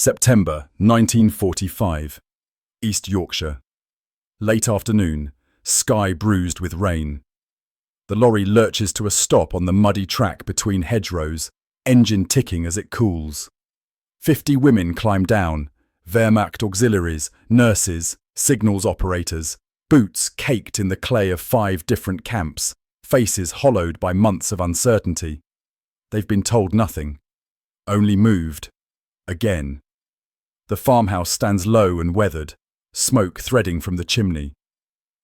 September 1945, East Yorkshire. Late afternoon, sky bruised with rain. The lorry lurches to a stop on the muddy track between hedgerows, engine ticking as it cools. 50 women climb down, Wehrmacht auxiliaries, nurses, signals operators, boots caked in the clay of 5 different camps, faces hollowed by months of uncertainty. They've been told nothing, only moved. Again. The farmhouse stands low and weathered, smoke threading from the chimney.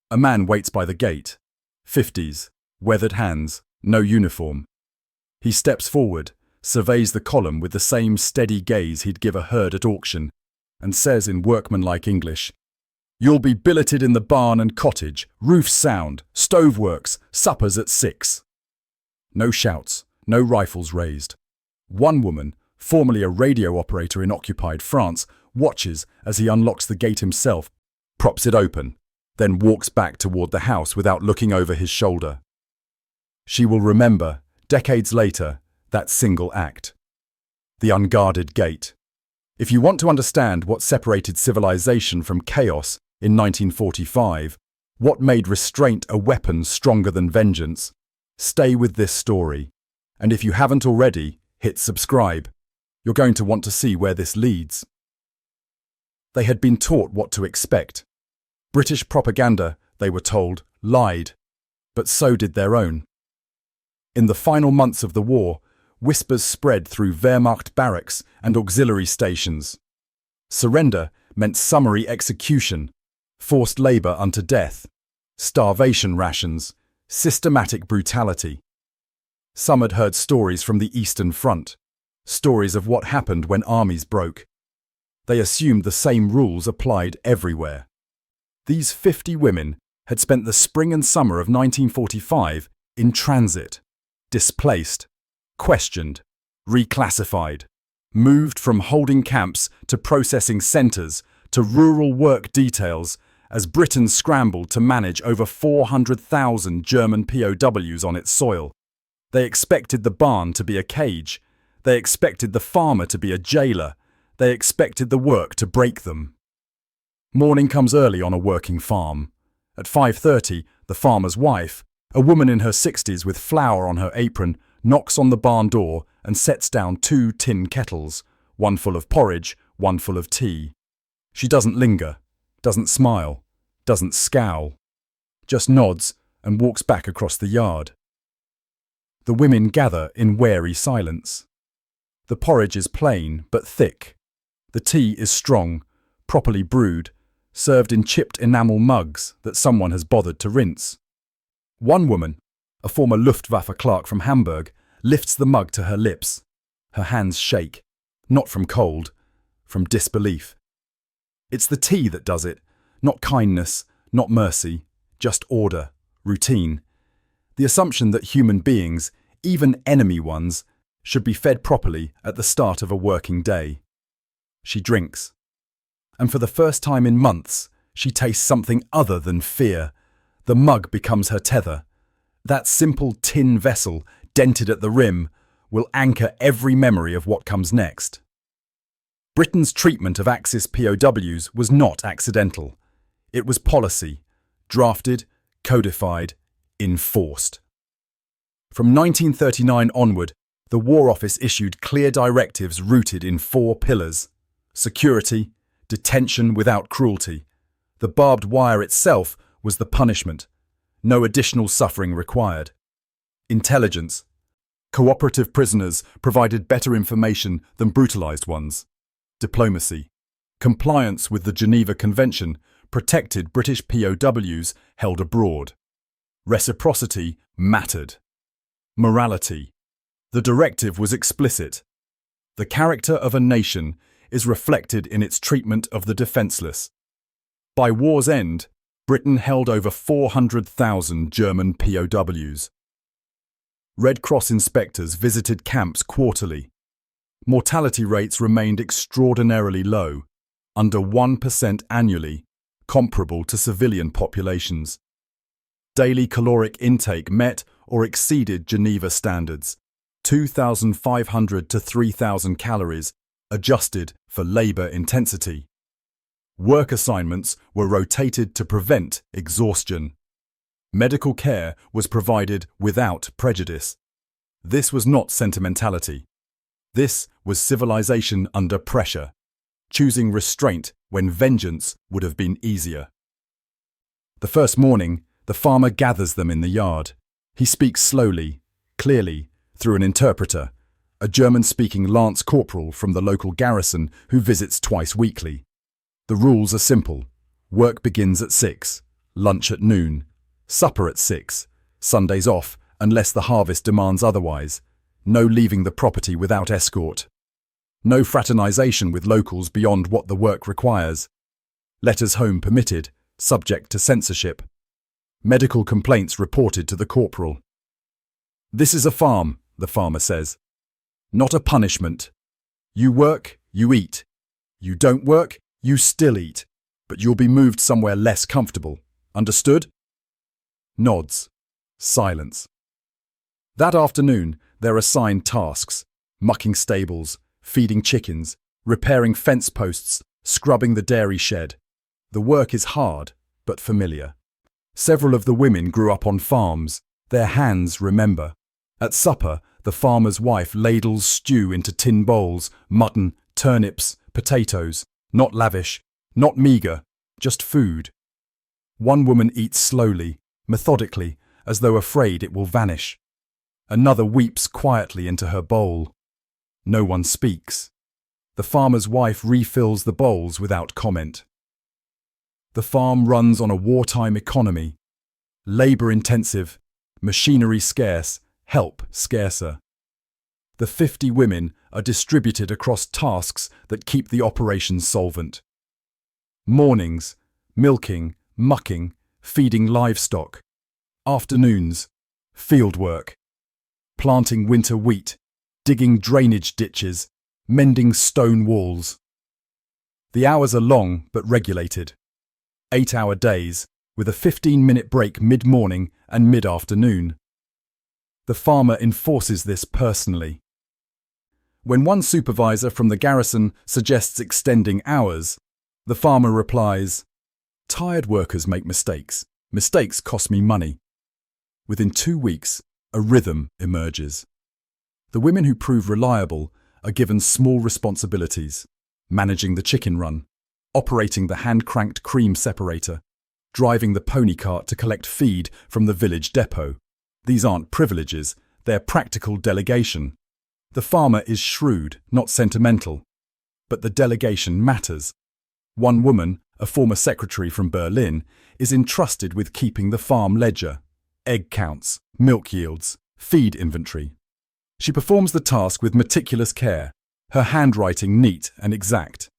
A man waits by the gate, 50s, weathered hands, no uniform. He steps forward, surveys the column with the same steady gaze he'd give a herd at auction, and says in workmanlike English, "You'll be billeted in the barn and cottage, roofs sound, stove works, suppers at 6. No shouts, no rifles raised. One woman, formerly a radio operator in occupied France, watches as he unlocks the gate himself, props it open, then walks back toward the house without looking over his shoulder. She will remember, decades later, that single act. The unguarded gate. If you want to understand what separated civilization from chaos in 1945, what made restraint a weapon stronger than vengeance, stay with this story. And if you haven't already, hit subscribe. You're going to want to see where this leads. They had been taught what to expect. British propaganda, they were told, lied, but so did their own. In the final months of the war, whispers spread through Wehrmacht barracks and auxiliary stations. Surrender meant summary execution, forced labour unto death, starvation rations, systematic brutality. Some had heard stories from the Eastern Front, stories of what happened when armies broke. They assumed the same rules applied everywhere. These 50 women had spent the spring and summer of 1945 in transit, displaced, questioned, reclassified, moved from holding camps to processing centres to rural work details as Britain scrambled to manage over 400,000 German POWs on its soil. They expected the barn to be a cage. They expected the farmer to be a jailer. They expected the work to break them. Morning comes early on a working farm. At 5:30, the farmer's wife, a woman in her 60s with flour on her apron, knocks on the barn door and sets down 2 tin kettles, one full of porridge, one full of tea. She doesn't linger, doesn't smile, doesn't scowl, just nods and walks back across the yard. The women gather in wary silence. The porridge is plain but thick. The tea is strong, properly brewed, served in chipped enamel mugs that someone has bothered to rinse. One woman, a former Luftwaffe clerk from Hamburg, lifts the mug to her lips. Her hands shake, not from cold, from disbelief. It's the tea that does it, not kindness, not mercy, just order, routine. The assumption that human beings, even enemy ones, should be fed properly at the start of a working day. She drinks. And for the first time in months, she tastes something other than fear. The mug becomes her tether. That simple tin vessel, dented at the rim, will anchor every memory of what comes next. Britain's treatment of Axis POWs was not accidental. It was policy, drafted, codified, enforced. From 1939 onward, the War Office issued clear directives rooted in 4 pillars: security, detention without cruelty. The barbed wire itself was the punishment. No additional suffering required. Intelligence. Cooperative prisoners provided better information than brutalized ones. Diplomacy. Compliance with the Geneva Convention protected British POWs held abroad. Reciprocity mattered. Morality. The directive was explicit. The character of a nation is reflected in its treatment of the defenceless. By war's end, Britain held over 400,000 German POWs. Red Cross inspectors visited camps quarterly. Mortality rates remained extraordinarily low, under 1% annually, comparable to civilian populations. Daily caloric intake met or exceeded Geneva standards, 2,500 to 3,000 calories, adjusted for labour intensity. Work assignments were rotated to prevent exhaustion. Medical care was provided without prejudice. This was not sentimentality. This was civilization under pressure, choosing restraint when vengeance would have been easier. The first morning, the farmer gathers them in the yard. He speaks slowly, clearly, through an interpreter, a German-speaking lance corporal from the local garrison who visits twice weekly. The rules are simple. Work begins at 6, lunch at noon, supper at 6, Sundays off unless the harvest demands otherwise, no leaving the property without escort, no fraternization with locals beyond what the work requires, letters home permitted, subject to censorship, medical complaints reported to the corporal. This is a farm, the farmer says, not a punishment. You work, you eat. You don't work, you still eat, but you'll be moved somewhere less comfortable. Understood? Nods. Silence. That afternoon, they're assigned tasks: mucking stables, feeding chickens, repairing fence posts, scrubbing the dairy shed. The work is hard, but familiar. Several of the women grew up on farms. Their hands remember. At supper, the farmer's wife ladles stew into tin bowls, mutton, turnips, potatoes, not lavish, not meagre, just food. One woman eats slowly, methodically, as though afraid it will vanish. Another weeps quietly into her bowl. No one speaks. The farmer's wife refills the bowls without comment. The farm runs on a wartime economy. Labour-intensive, machinery scarce, help scarcer. The 50 women are distributed across tasks that keep the operation solvent. Mornings, milking, mucking, feeding livestock. Afternoons, field work. Planting winter wheat, digging drainage ditches, mending stone walls. The hours are long but regulated. 8-hour days, with a 15-minute break mid-morning and mid-afternoon. The farmer enforces this personally. When one supervisor from the garrison suggests extending hours, the farmer replies, "Tired workers make mistakes. Mistakes cost me money." Within 2 weeks, a rhythm emerges. The women who prove reliable are given small responsibilities: managing the chicken run, operating the hand-cranked cream separator, driving the pony cart to collect feed from the village depot. These aren't privileges, they're practical delegation. The farmer is shrewd, not sentimental. But the delegation matters. One woman, a former secretary from Berlin, is entrusted with keeping the farm ledger: egg counts, milk yields, feed inventory. She performs the task with meticulous care, her handwriting neat and exact.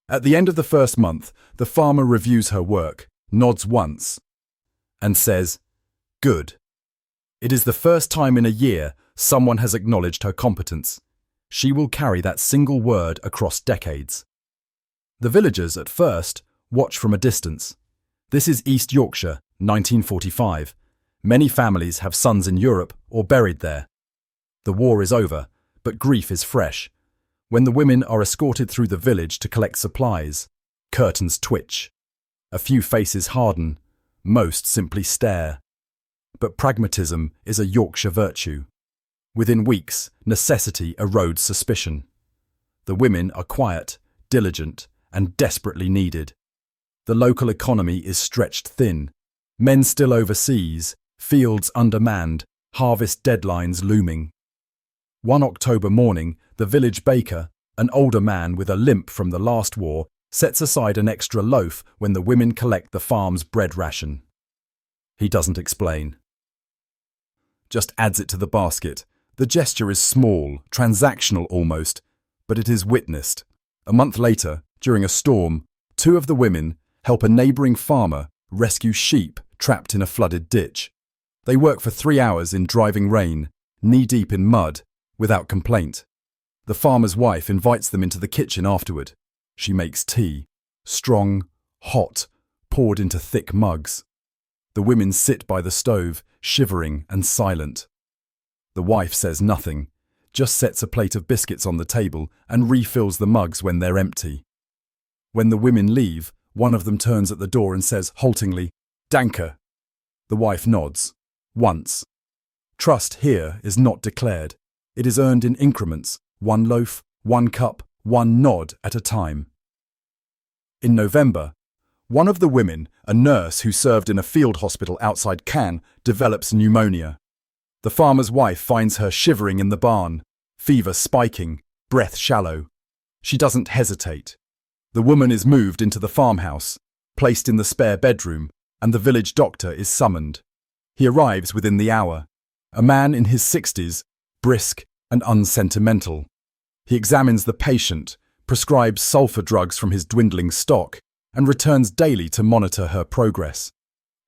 At the end of the first month, the farmer reviews her work, nods once, and says, "Good." It is the first time in a year someone has acknowledged her competence. She will carry that single word across decades. The villagers, at first, watch from a distance. This is East Yorkshire, 1945. Many families have sons in Europe or buried there. The war is over, but grief is fresh. When the women are escorted through the village to collect supplies, curtains twitch. A few faces harden, most simply stare. But pragmatism is a Yorkshire virtue. Within weeks, necessity erodes suspicion. The women are quiet, diligent, and desperately needed. The local economy is stretched thin. Men still overseas, fields undermanned, harvest deadlines looming. One October morning, the village baker, an older man with a limp from the last war, sets aside an extra loaf when the women collect the farm's bread ration. He doesn't explain. Just adds it to the basket. The gesture is small, transactional almost, but it is witnessed. A month later, during a storm, 2 of the women help a neighbouring farmer rescue sheep trapped in a flooded ditch. They work for 3 hours in driving rain, knee-deep in mud, without complaint. The farmer's wife invites them into the kitchen afterward. She makes tea, strong, hot, poured into thick mugs. The women sit by the stove, shivering and silent. The wife says nothing, just sets a plate of biscuits on the table and refills the mugs when they're empty. When the women leave, one of them turns at the door and says haltingly, "Danke." The wife nods. Once. Trust here is not declared. It is earned in increments, one loaf, one cup, one nod at a time. In November, one of the women, a nurse who served in a field hospital outside Cannes, develops pneumonia. The farmer's wife finds her shivering in the barn, fever spiking, breath shallow. She doesn't hesitate. The woman is moved into the farmhouse, placed in the spare bedroom, and the village doctor is summoned. He arrives within the hour. A man in his 60s, brisk and unsentimental. He examines the patient, prescribes sulfur drugs from his dwindling stock, and returns daily to monitor her progress.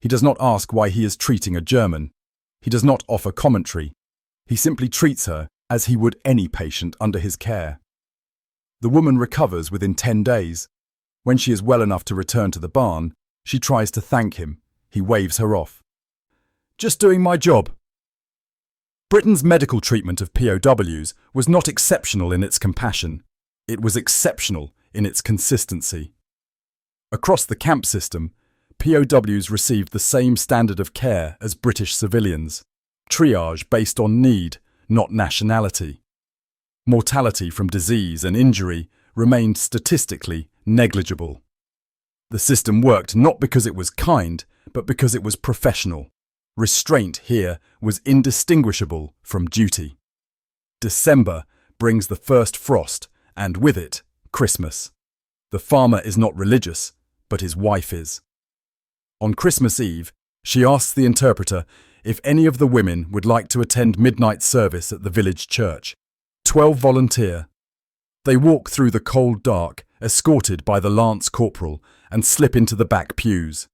He does not ask why he is treating a German. He does not offer commentary. He simply treats her as he would any patient under his care. The woman recovers within 10 days. When she is well enough to return to the barn, she tries to thank him. He waves her off. "Just doing my job." Britain's medical treatment of POWs was not exceptional in its compassion. It was exceptional in its consistency. Across the camp system, POWs received the same standard of care as British civilians. Triage based on need, not nationality. Mortality from disease and injury remained statistically negligible. The system worked not because it was kind, but because it was professional. Restraint here was indistinguishable from duty. December brings the first frost, and with it, Christmas. The farmer is not religious, but his wife is. On Christmas Eve, she asks the interpreter if any of the women would like to attend midnight service at the village church. 12 volunteer. They walk through the cold dark, escorted by the lance corporal, and slip into the back pews.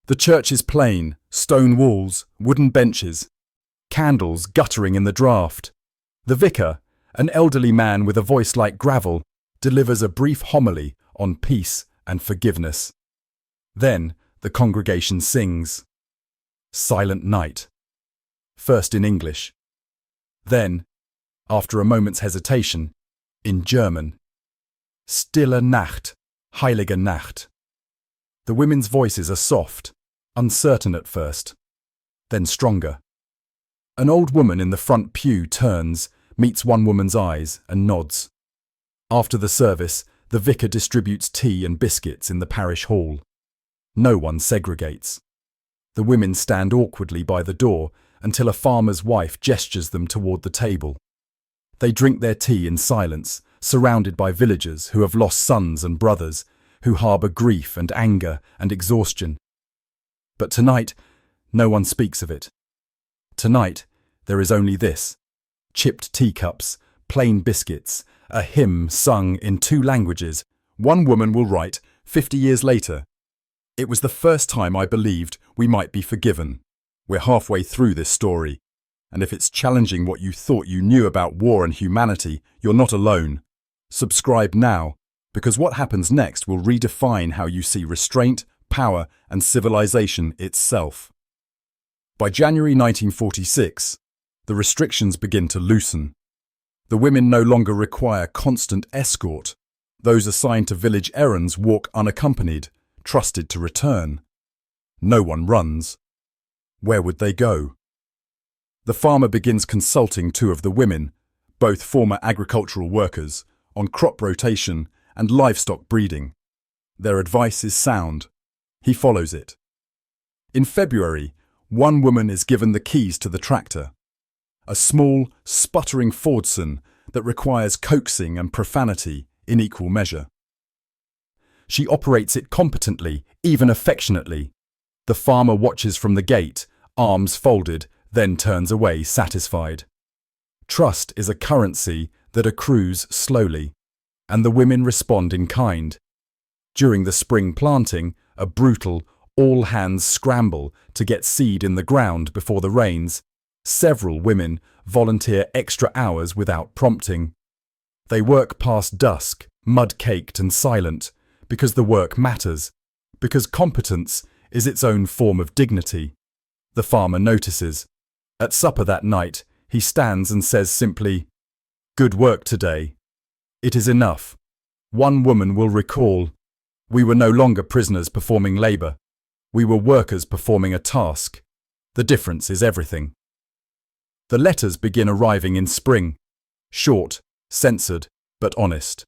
The church is plain, stone walls, wooden benches, candles guttering in the draught. The vicar, an elderly man with a voice like gravel, delivers a brief homily on peace and forgiveness. Then the congregation sings. Silent Night. First in English. Then, after a moment's hesitation, in German. Stille Nacht, heilige Nacht. The women's voices are soft, uncertain at first, then stronger. An old woman in the front pew turns, meets one woman's eyes, and nods. After the service, the vicar distributes tea and biscuits in the parish hall. No one segregates. The women stand awkwardly by the door until a farmer's wife gestures them toward the table. They drink their tea in silence, surrounded by villagers who have lost sons and brothers, who harbour grief and anger and exhaustion. But tonight, no one speaks of it. Tonight, there is only this: chipped teacups, plain biscuits, a hymn sung in 2 languages. One woman will write, 50 years later, "It was the first time I believed we might be forgiven." We're halfway through this story, and if it's challenging what you thought you knew about war and humanity, you're not alone. Subscribe now, because what happens next will redefine how you see restraint, power, and civilization itself. By January 1946, the restrictions begin to loosen. The women no longer require constant escort. Those assigned to village errands walk unaccompanied, trusted to return. No one runs. Where would they go? The farmer begins consulting 2 of the women, both former agricultural workers, on crop rotation and livestock breeding. Their advice is sound. He follows it. In February, one woman is given the keys to the tractor. A small, sputtering Fordson that requires coaxing and profanity in equal measure. She operates it competently, even affectionately. The farmer watches from the gate, arms folded, then turns away satisfied. Trust is a currency that accrues slowly, and the women respond in kind. During the spring planting, a brutal, all-hands scramble to get seed in the ground before the rains, several women volunteer extra hours without prompting. They work past dusk, mud-caked and silent, because the work matters, because competence is its own form of dignity. The farmer notices. At supper that night, he stands and says simply, Good work today. It is enough. One woman will recall, we were no longer prisoners performing labour. We were workers performing a task. The difference is everything. The letters begin arriving in spring. Short, censored, but honest.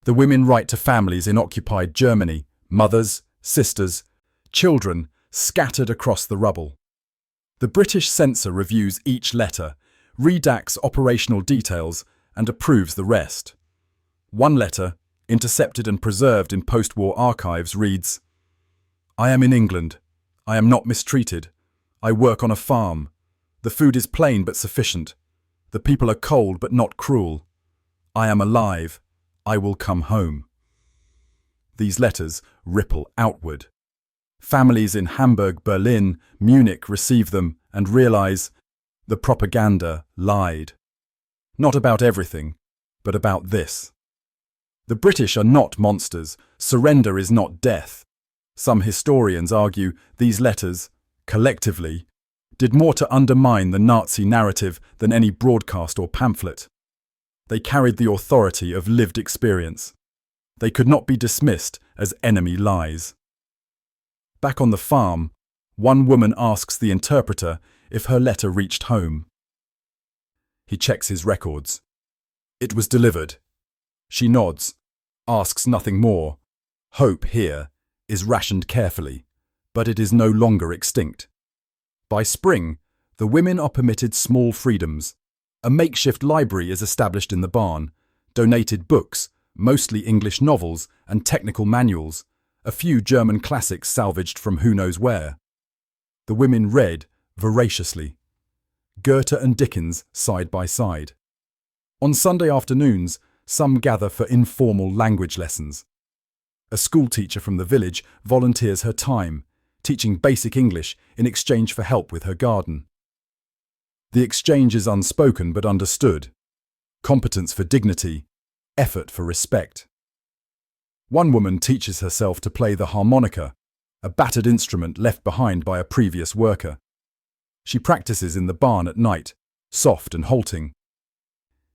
The women write to families in occupied Germany, mothers, sisters, children scattered across the rubble. The British censor reviews each letter, redacts operational details, and approves the rest. One letter, intercepted and preserved in post-war archives, reads, I am in England. I am not mistreated. I work on a farm. The food is plain but sufficient. The people are cold but not cruel. I am alive. I will come home. These letters ripple outward. Families in Hamburg, Berlin, Munich receive them and realize the propaganda lied. Not about everything, but about this. The British are not monsters. Surrender is not death. Some historians argue these letters, collectively, did more to undermine the Nazi narrative than any broadcast or pamphlet. They carried the authority of lived experience. They could not be dismissed as enemy lies. Back on the farm, one woman asks the interpreter if her letter reached home. He checks his records. It was delivered. She nods, asks nothing more. Hope here is rationed carefully, but it is no longer extinct. By spring, the women are permitted small freedoms. A makeshift library is established in the barn, donated books, mostly English novels and technical manuals, a few German classics salvaged from who knows where. The women read voraciously. Goethe and Dickens side by side. On Sunday afternoons, some gather for informal language lessons. A schoolteacher from the village volunteers her time, teaching basic English in exchange for help with her garden. The exchange is unspoken but understood. Competence for dignity, effort for respect. One woman teaches herself to play the harmonica, a battered instrument left behind by a previous worker. She practices in the barn at night, soft and halting,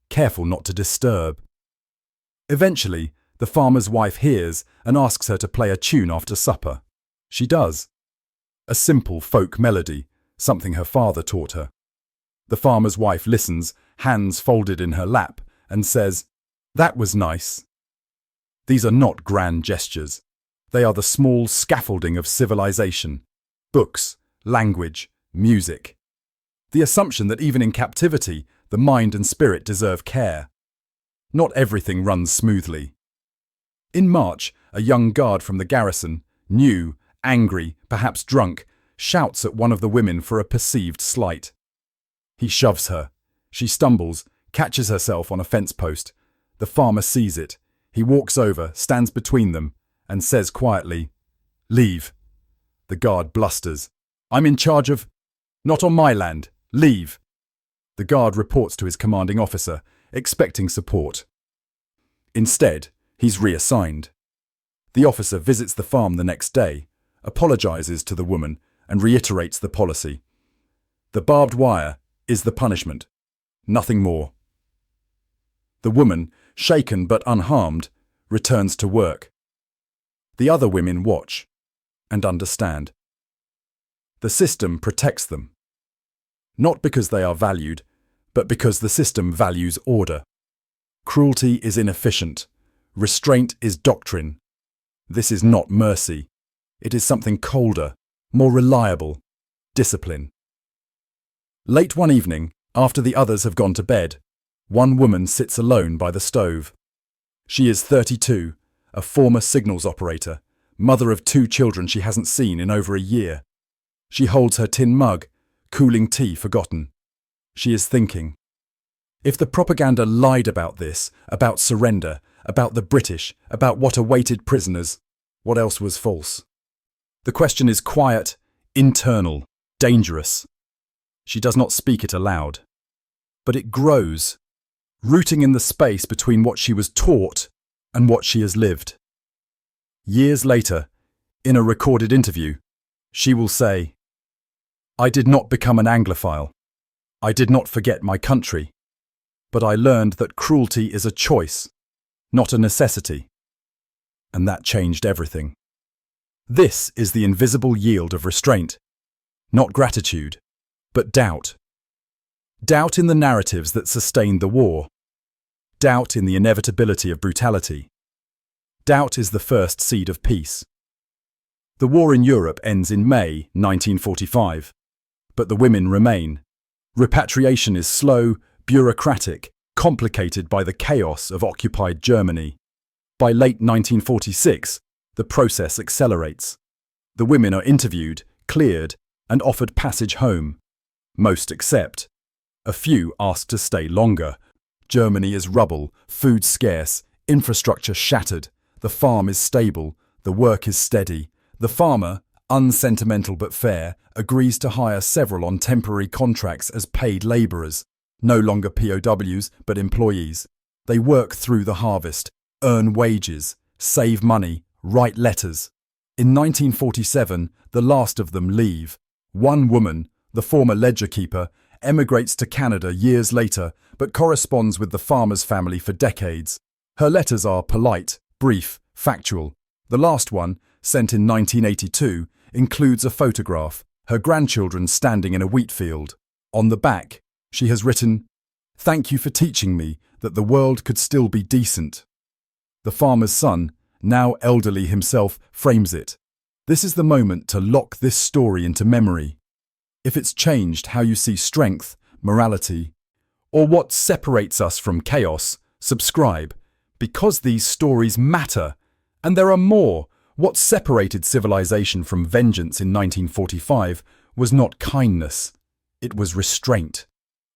careful not to disturb. Eventually, the farmer's wife hears and asks her to play a tune after supper. She does. A simple folk melody, something her father taught her. The farmer's wife listens, hands folded in her lap, and says, "That was nice." These are not grand gestures. They are the small scaffolding of civilization. Books, language, music. The assumption that even in captivity, the mind and spirit deserve care. Not everything runs smoothly. In March, a young guard from the garrison, new, angry, perhaps drunk, shouts at one of the women for a perceived slight. He shoves her. She stumbles, catches herself on a fence post. The farmer sees it. He walks over, stands between them, and says quietly, "Leave." The guard blusters. "I'm in charge of—" "Not on my land. Leave." The guard reports to his commanding officer, expecting support. Instead, he's reassigned. The officer visits the farm the next day, apologizes to the woman, and reiterates the policy. The barbed wire is the punishment. Nothing more. The woman, shaken but unharmed, returns to work. The other women watch and understand. The system protects them. Not because they are valued, but because the system values order. Cruelty is inefficient. Restraint is doctrine. This is not mercy. It is something colder, more reliable, discipline. Late one evening, after the others have gone to bed, one woman sits alone by the stove. She is 32, a former signals operator, mother of 2 children she hasn't seen in over a year. She holds her tin mug, cooling tea forgotten. She is thinking. If the propaganda lied about this, about surrender, about the British, about what awaited prisoners, what else was false? The question is quiet, internal, dangerous. She does not speak it aloud. But it grows, rooting in the space between what she was taught and what she has lived. Years later, in a recorded interview, she will say, "I did not become an Anglophile. I did not forget my country. but I learned that cruelty is a choice, not a necessity. And that changed everything. This is the invisible yield of restraint. Not gratitude, but doubt. Doubt in the narratives that sustained the war. Doubt in the inevitability of brutality. Doubt is the first seed of peace. The war in Europe ends in May 1945, but the women remain. Repatriation is slow, bureaucratic, complicated by the chaos of occupied Germany. By late 1946, the process accelerates. The women are interviewed, cleared, and offered passage home. Most accept. A few ask to stay longer. Germany is rubble, food scarce, infrastructure shattered. The farm is stable, the work is steady. The farmer, unsentimental but fair, agrees to hire several on temporary contracts as paid labourers, no longer POWs but employees. They work through the harvest, earn wages, save money, write letters. In 1947, the last of them leave. One woman, the former ledger keeper, emigrates to Canada years later but corresponds with the farmer's family for decades. Her letters are polite, brief, factual. The last one, sent in 1982, includes a photograph, her grandchildren standing in a wheat field. On the back, she has written, "Thank you for teaching me that the world could still be decent." The farmer's son, now elderly himself, frames it. This is the moment to lock this story into memory. If it's changed how you see strength, morality, or what separates us from chaos, subscribe, because these stories matter. And there are more. What separated civilization from vengeance in 1945 was not kindness, it was restraint.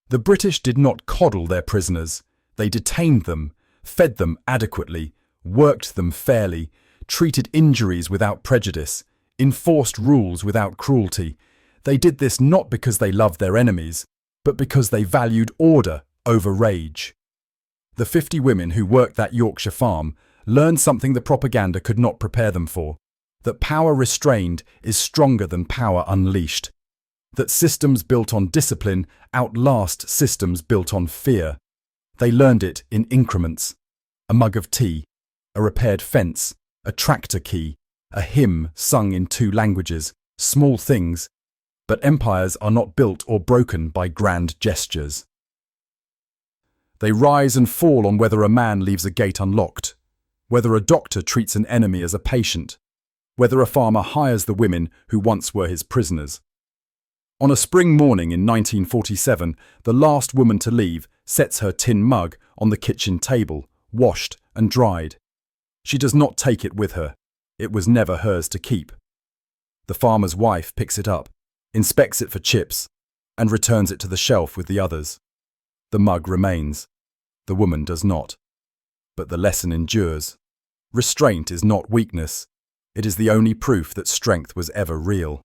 The British did not coddle their prisoners. They detained them, fed them adequately, worked them fairly, treated injuries without prejudice, enforced rules without cruelty. They did this not because they loved their enemies, but because they valued order over rage. The 50 women who worked that Yorkshire farm learned something the propaganda could not prepare them for, that power restrained is stronger than power unleashed, that systems built on discipline outlast systems built on fear. They learned it in increments: a mug of tea, a repaired fence, a tractor key, a hymn sung in 2 languages, small things, but empires are not built or broken by grand gestures. They rise and fall on whether a man leaves a gate unlocked, whether a doctor treats an enemy as a patient, whether a farmer hires the women who once were his prisoners. On a spring morning in 1947, the last woman to leave sets her tin mug on the kitchen table, washed and dried. She does not take it with her. It was never hers to keep. The farmer's wife picks it up, inspects it for chips, and returns it to the shelf with the others. The mug remains. The woman does not. But the lesson endures. Restraint is not weakness. It is the only proof that strength was ever real.